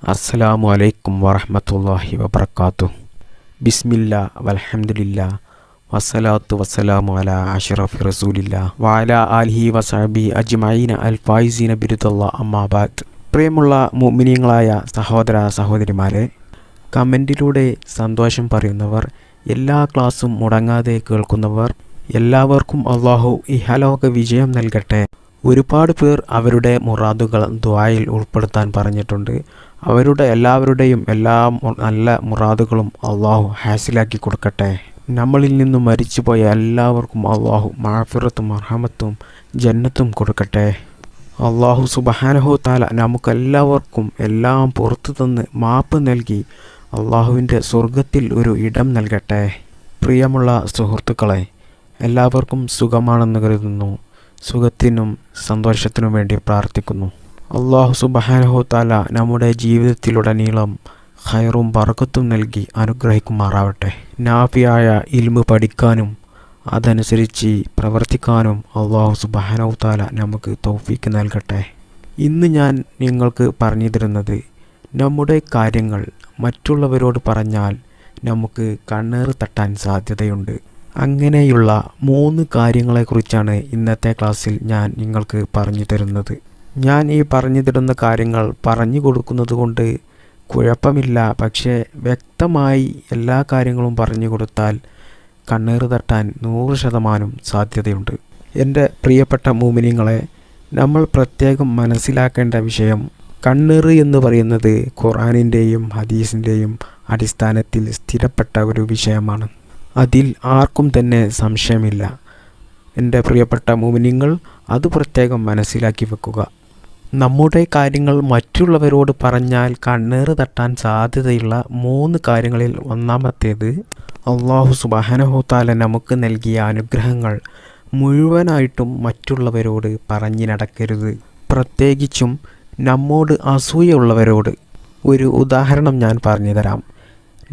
അസ്സലാമു അലൈക്കും വറഹ്മത്തുള്ളാഹി വബറകാതുഹു. ബിസ്മില്ലാ വൽഹംദുലില്ലാ വസ്സലാത്തു വസ്സലാമു അലാ അഷ്റഫി റസൂലില്ലാ വഅലാ ആലിഹി വസഹബിഹി അജ്മഈന അൽ ഫായിസീന ബിറിദല്ലാഹ് അമ്മാ ബഅദ്. പ്രിയമുള്ള മുഅ്മിനീങ്ങളായ സഹോദര സഹോദരിമാരെ, കമൻറ്റിലൂടെ സന്തോഷം പറയുന്നവർ, എല്ലാ ക്ലാസ്സും മുടങ്ങാതെ കേൾക്കുന്നവർ, എല്ലാവർക്കും അള്ളാഹു ഇഹലോക വിജയം നൽകട്ടെ. ഒരുപാട് പേർ അവരുടെ മുറാദുകൾ ദുആയിൽ ഉൾപ്പെടുത്താൻ പറഞ്ഞിട്ടുണ്ട്. അവരുടെ എല്ലാവരുടെയും എല്ലാ നല്ല മുറാദുകളും അള്ളാഹു ഹാസിലാക്കി കൊടുക്കട്ടെ. നമ്മളിൽ നിന്നും മരിച്ചുപോയ എല്ലാവർക്കും അള്ളാഹു മഗ്ഫിറത്തും റഹ്മത്തും ജന്നത്തും കൊടുക്കട്ടെ. അള്ളാഹു സുബ്ഹാനഹു തആല നമുക്കെല്ലാവർക്കും എല്ലാം പുറത്തു തന്ന് മാപ്പ് നൽകി അള്ളാഹുവിൻ്റെ സ്വർഗത്തിൽ ഒരു ഇടം നൽകട്ടെ. പ്രിയമുള്ള സുഹൃത്തുക്കളെ, എല്ലാവർക്കും സുഖമാണെന്ന് കരുതുന്നു. സുഖത്തിനും സന്തോഷത്തിനും വേണ്ടി പ്രാർത്ഥിക്കുന്നു. അള്ളാഹു സുബ്ഹാനഹു തആല നമ്മുടെ ജീവിതത്തിലുടനീളം ഖൈറും ബർക്കത്തും നൽകി അനുഗ്രഹിക്കുമാറാവട്ടെ. നാഫിയായ ഇൽമ് പഠിക്കാനും അതനുസരിച്ച് പ്രവർത്തിക്കാനും അള്ളാഹു സുബ്ഹാനഹു തആല നമുക്ക് തൗഫീക്ക് നൽകട്ടെ. ഇന്ന് ഞാൻ നിങ്ങൾക്ക് പറഞ്ഞു തരുന്നത്, നമ്മുടെ കാര്യങ്ങൾ മറ്റുള്ളവരോട് പറഞ്ഞാൽ നമുക്ക് കണ്ണേറ് തട്ടാൻ സാധ്യതയുണ്ട്. അങ്ങനെയുള്ള 3 കാര്യങ്ങളെക്കുറിച്ചാണ് ഇന്നത്തെ ക്ലാസ്സിൽ ഞാൻ നിങ്ങൾക്ക് പറഞ്ഞു തരുന്നത്. ഞാൻ ഈ പറഞ്ഞു തരുന്ന കാര്യങ്ങൾ പറഞ്ഞു കൊടുക്കുന്നത് കൊണ്ട് കുഴപ്പമില്ല. പക്ഷേ വ്യക്തമായി എല്ലാ കാര്യങ്ങളും പറഞ്ഞു കൊടുത്താൽ കണ്ണേറ് തട്ടാൻ 100% സാധ്യതയുണ്ട്. എൻ്റെ പ്രിയപ്പെട്ട മുഅ്മിനീങ്ങളെ, നമ്മൾ പ്രത്യേകം മനസ്സിലാക്കേണ്ട വിഷയം, കണ്ണേറ് എന്ന് പറയുന്നത് ഖുർആനിൻ്റെയും ഹദീസിൻ്റെയും അടിസ്ഥാനത്തിൽ സ്ഥിരപ്പെട്ട ഒരു വിഷയമാണ്. അതിൽ ആർക്കും തന്നെ സംശയമില്ല. എൻ്റെ പ്രിയപ്പെട്ട മുഅ്മിനീങ്ങൾ, അത് പ്രത്യേകം മനസ്സിലാക്കി വെക്കുക. നമ്മുടെ കാര്യങ്ങൾ മറ്റുള്ളവരോട് പറഞ്ഞാൽ കണ്ണേറ് തട്ടാൻ സാധ്യതയുള്ള 3 കാര്യങ്ങളിൽ ഒന്നാമത്തേത്, അള്ളാഹു സുബ്ഹാനഹു തആല നമുക്ക് നൽകിയ അനുഗ്രഹങ്ങൾ മുഴുവനായിട്ടും മറ്റുള്ളവരോട് പറഞ്ഞു നടക്കരുത്. പ്രത്യേകിച്ചും നമ്മോട് അസൂയുള്ളവരോട്. ഒരു ഉദാഹരണം ഞാൻ പറഞ്ഞു തരാം.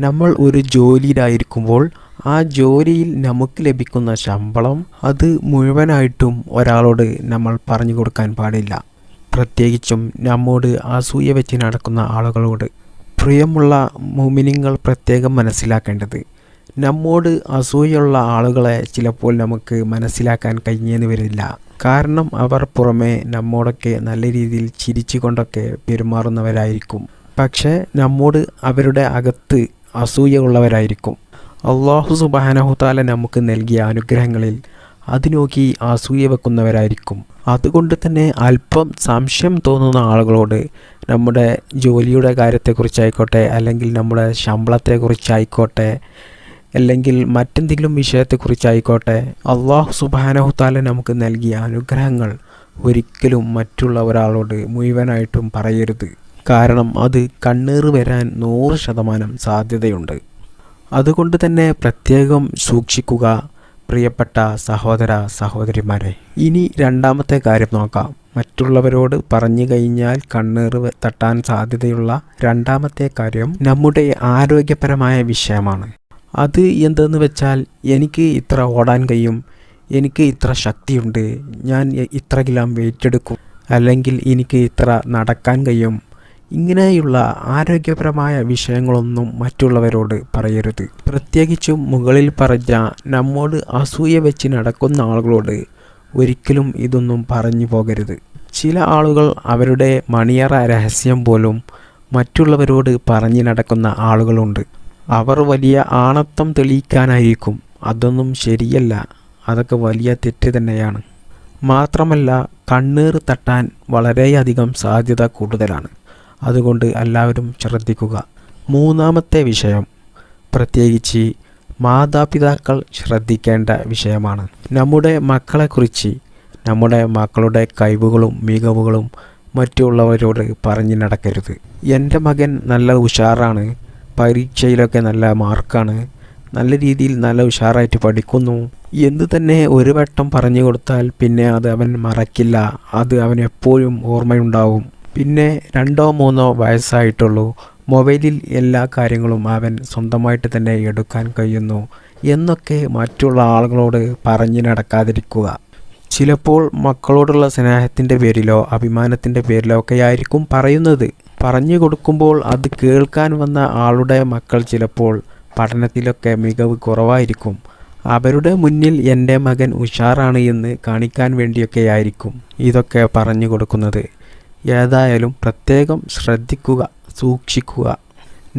നമ്മൾ ഒരു ജോലിയിലായിരിക്കുമ്പോൾ ആ ജോലിയിൽ നമുക്ക് ലഭിക്കുന്ന ശമ്പളം അത് മുഴുവനായിട്ടും ഒരാളോട് നമ്മൾ പറഞ്ഞു കൊടുക്കാൻ പാടില്ല. പ്രത്യേകിച്ചും നമ്മോട് അസൂയ വെച്ച് നടക്കുന്ന ആളുകളോട്. പ്രിയമുള്ള മുഅ്മിനീങ്ങൾ പ്രത്യേകം മനസ്സിലാക്കേണ്ടത്, നമ്മോട് അസൂയുള്ള ആളുകളെ ചിലപ്പോൾ നമുക്ക് മനസ്സിലാക്കാൻ കഴിഞ്ഞെന്ന് വരില്ല. കാരണം അവർ പുറമേ നമ്മോടൊക്കെ നല്ല രീതിയിൽ ചിരിച്ചുകൊണ്ടൊക്കെ പെരുമാറുന്നവരായിരിക്കും. പക്ഷേ നമ്മോട് അവരുടെ അകത്ത് അസൂയ ഉള്ളവരായിരിക്കും. അള്ളാഹു സുബ്ഹാനഹു തആല നമുക്ക് നൽകിയ അനുഗ്രഹങ്ങളിൽ അത് നോക്കി അസൂയ വെക്കുന്നവരായിരിക്കും. അതുകൊണ്ട് തന്നെ അല്പം സംശയം തോന്നുന്ന ആളുകളോട് നമ്മുടെ ജോലിയുടെ കാര്യത്തെക്കുറിച്ചായിക്കോട്ടെ, അല്ലെങ്കിൽ നമ്മുടെ ശമ്പളത്തെക്കുറിച്ചായിക്കോട്ടെ, അല്ലെങ്കിൽ മറ്റെന്തെങ്കിലും വിഷയത്തെക്കുറിച്ചായിക്കോട്ടെ, അള്ളാഹു സുബ്ഹാനഹു തആല നമുക്ക് നൽകിയ അനുഗ്രഹങ്ങൾ ഒരിക്കലും മറ്റുള്ള ഒരാളോട് മുഴുവനായിട്ടും പറയരുത്. കാരണം അത് കണ്ണേറ് വരാൻ 100% സാധ്യതയുണ്ട്. അതുകൊണ്ട് തന്നെ പ്രത്യേകം സൂക്ഷിക്കുക പ്രിയപ്പെട്ട സഹോദര സഹോദരിമാരെ. ഇനി രണ്ടാമത്തെ കാര്യം നോക്കാം. മറ്റുള്ളവരോട് പറഞ്ഞു കഴിഞ്ഞാൽ കണ്ണേറ് തട്ടാൻ സാധ്യതയുള്ള രണ്ടാമത്തെ കാര്യം നമ്മുടെ ആരോഗ്യപരമായ വിഷയമാണ്. അത് എന്തെന്ന് വെച്ചാൽ, എനിക്ക് ഇത്ര ഓടാൻ കഴിയും, എനിക്ക് ഇത്ര ശക്തിയുണ്ട്, ഞാൻ ഇത്ര കിലോ വെയിറ്റ് എടുക്കും, അല്ലെങ്കിൽ എനിക്ക് ഇത്ര നടക്കാൻ കഴിയും. ഇങ്ങനെയുള്ള ആരോഗ്യപരമായ വിഷയങ്ങളൊന്നും മറ്റുള്ളവരോട് പറയരുത്. പ്രത്യേകിച്ചും മുകളിൽ പറഞ്ഞ നമ്മോട് അസൂയ വെച്ച് നടക്കുന്ന ആളുകളോട് ഒരിക്കലും ഇതൊന്നും പറഞ്ഞു പോകരുത്. ചില ആളുകൾ അവരുടെ മണിയറ രഹസ്യം പോലും മറ്റുള്ളവരോട് പറഞ്ഞു നടക്കുന്ന ആളുകളുണ്ട്. അവർ വലിയ ആണത്തം തെളിയിക്കാനായിരിക്കും. അതൊന്നും ശരിയല്ല. അതൊക്കെ വലിയ തെറ്റ് തന്നെയാണ്. മാത്രമല്ല, കണ്ണേറ് തട്ടാൻ വളരെയധികം സാധ്യത കൂടുതലാണ്. അതുകൊണ്ട് എല്ലാവരും ശ്രദ്ധിക്കുക. മൂന്നാമത്തെ വിഷയം, പ്രത്യേകിച്ച് മാതാപിതാക്കൾ ശ്രദ്ധിക്കേണ്ട വിഷയമാണ്. നമ്മുടെ മക്കളെക്കുറിച്ച്, നമ്മുടെ മക്കളുടെ കഴിവുകളും മികവുകളും മറ്റുള്ളവരോട് പറഞ്ഞു നടക്കരുത്. എൻ്റെ മകൻ നല്ല ഉഷാറാണ്, പരീക്ഷയിലൊക്കെ നല്ല മാർക്കാണ്, നല്ല രീതിയിൽ നല്ല ഉഷാറായിട്ട് പഠിക്കുന്നു എന്ന് തന്നെ ഒരു വട്ടം പറഞ്ഞു കൊടുത്താൽ പിന്നെ അത് അവൻ മറക്കില്ല. അത് അവനെപ്പോഴും ഓർമ്മയുണ്ടാവും. പിന്നെ 2-3 വയസ്സായിട്ടുള്ളൂ, മൊബൈലിൽ എല്ലാ കാര്യങ്ങളും അവൻ സ്വന്തമായിട്ട് തന്നെ എടുക്കാൻ കഴിയുന്നു എന്നൊക്കെ മറ്റുള്ള ആളുകളോട് പറഞ്ഞു നടക്കാതിരിക്കുക. ചിലപ്പോൾ മക്കളോടുള്ള സ്നേഹത്തിൻ്റെ പേരിലോ അഭിമാനത്തിൻ്റെ പേരിലോ ഒക്കെ ആയിരിക്കും പറയുന്നത്. പറഞ്ഞു കൊടുക്കുമ്പോൾ അത് കേൾക്കാൻ വന്ന ആളുടെ മക്കൾ ചിലപ്പോൾ പഠനത്തിലൊക്കെ മികവ് കുറവായിരിക്കും. അവരുടെ മുന്നിൽ എൻ്റെ മകൻ ഉഷാറാണ് എന്ന് കാണിക്കാൻ വേണ്ടിയൊക്കെയായിരിക്കും ഇതൊക്കെ പറഞ്ഞു കൊടുക്കുന്നത്. ഏതായാലും പ്രത്യേകം ശ്രദ്ധിക്കുക, സൂക്ഷിക്കുക.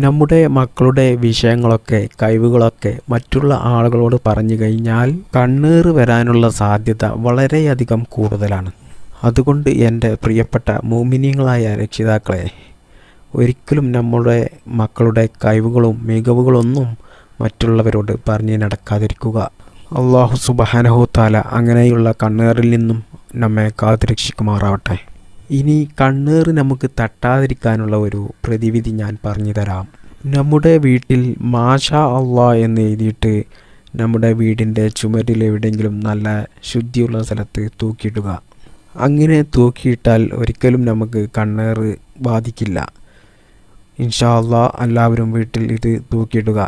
നമ്മുടെ മക്കളുടെ വിഷയങ്ങളൊക്കെ കഴിവുകളൊക്കെ മറ്റുള്ള ആളുകളോട് പറഞ്ഞു കഴിഞ്ഞാൽ കണ്ണേറ് വരാനുള്ള സാധ്യത വളരെയധികം കൂടുതലാണ്. അതുകൊണ്ട് എൻ്റെ പ്രിയപ്പെട്ട മുഅ്മിനീങ്ങളായ രക്ഷിതാക്കളെ, ഒരിക്കലും നമ്മുടെ മക്കളുടെ കഴിവുകളും മികവുകളൊന്നും മറ്റുള്ളവരോട് പറഞ്ഞ് നടക്കാതിരിക്കുക. അല്ലാഹു സുബ്ഹാനഹു തആല അങ്ങനെയുള്ള കണ്ണേറിൽ നിന്നും നമ്മെ കാത്തുരക്ഷിക്കുമാറാവട്ടെ. ഇനി കണ്ണേറ് നമുക്ക് തട്ടാതിരിക്കാനുള്ള ഒരു പ്രതിവിധി ഞാൻ പറഞ്ഞു തരാം. നമ്മുടെ വീട്ടിൽ മാഷാ അള്ളാ എന്ന് എഴുതിയിട്ട് നമ്മുടെ വീടിൻ്റെ ചുമരിൽ എവിടെയെങ്കിലും നല്ല ശുദ്ധിയുള്ള സ്ഥലത്ത് തൂക്കിയിടുക. അങ്ങനെ തൂക്കിയിട്ടാൽ ഒരിക്കലും നമുക്ക് കണ്ണേറ് ബാധിക്കില്ല. ഇൻഷാ അള്ളാഹ് എല്ലാവരും വീട്ടിൽ ഇത് തൂക്കിയിടുക.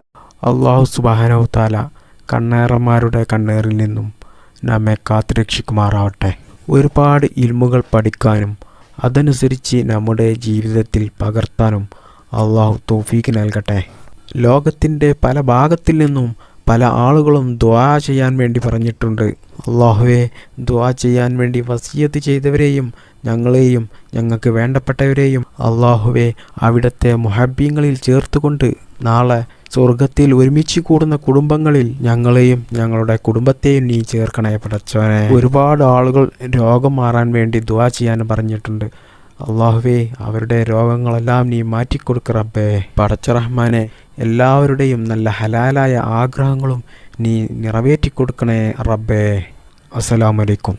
അല്ലാഹു സുബ്ഹാനഹു തആല കണ്ണേറന്മാരുടെ കണ്ണേറിൽ നിന്നും നമ്മെ കാത്തുരക്ഷിക്കുമാറാവട്ടെ. ഒരുപാട് ഇൽമുകൾ പഠിക്കാനും അതനുസരിച്ച് നമ്മുടെ ജീവിതത്തിൽ പകർത്താനും അള്ളാഹു തൗഫീക്ക് നൽകട്ടെ. ലോകത്തിൻ്റെ പല ഭാഗത്തിൽ നിന്നും പല ആളുകളും ദുആ ചെയ്യാൻ വേണ്ടി പറഞ്ഞിട്ടുണ്ട്. അല്ലാഹുവേ, ദുആ ചെയ്യാൻ വേണ്ടി വസിയത്ത് ചെയ്തവരെയും ഞങ്ങളെയും ഞങ്ങൾക്ക് വേണ്ടപ്പെട്ടവരെയും അല്ലാഹുവേ അവിടുത്തെ മുഹബ്ബീങ്ങളിൽ ചേർത്തുകൊണ്ട് നാളെ സ്വർഗത്തിൽ ഒരുമിച്ച് കൂടുന്ന കുടുംബങ്ങളിൽ ഞങ്ങളെയും ഞങ്ങളുടെ കുടുംബത്തെയും നീ ചേർക്കണേ പടച്ചോനെ. ഒരുപാട് ആളുകൾ രോഗം മാറാൻ വേണ്ടി ദുആ ചെയ്യാൻ പറഞ്ഞിട്ടുണ്ട്. അല്ലാഹുവേ, അവരുടെ രോഗങ്ങളെല്ലാം നീ മാറ്റിക്കൊടുക്ക റബ്ബേ. പടച്ച റഹ്മാനെ, എല്ലാവരുടെയും നല്ല ഹലാലായ ആഗ്രഹങ്ങളും നീ നിറവേറ്റിക്കൊടുക്കണേ റബ്ബേ. അസ്സലാമു അലൈക്കും.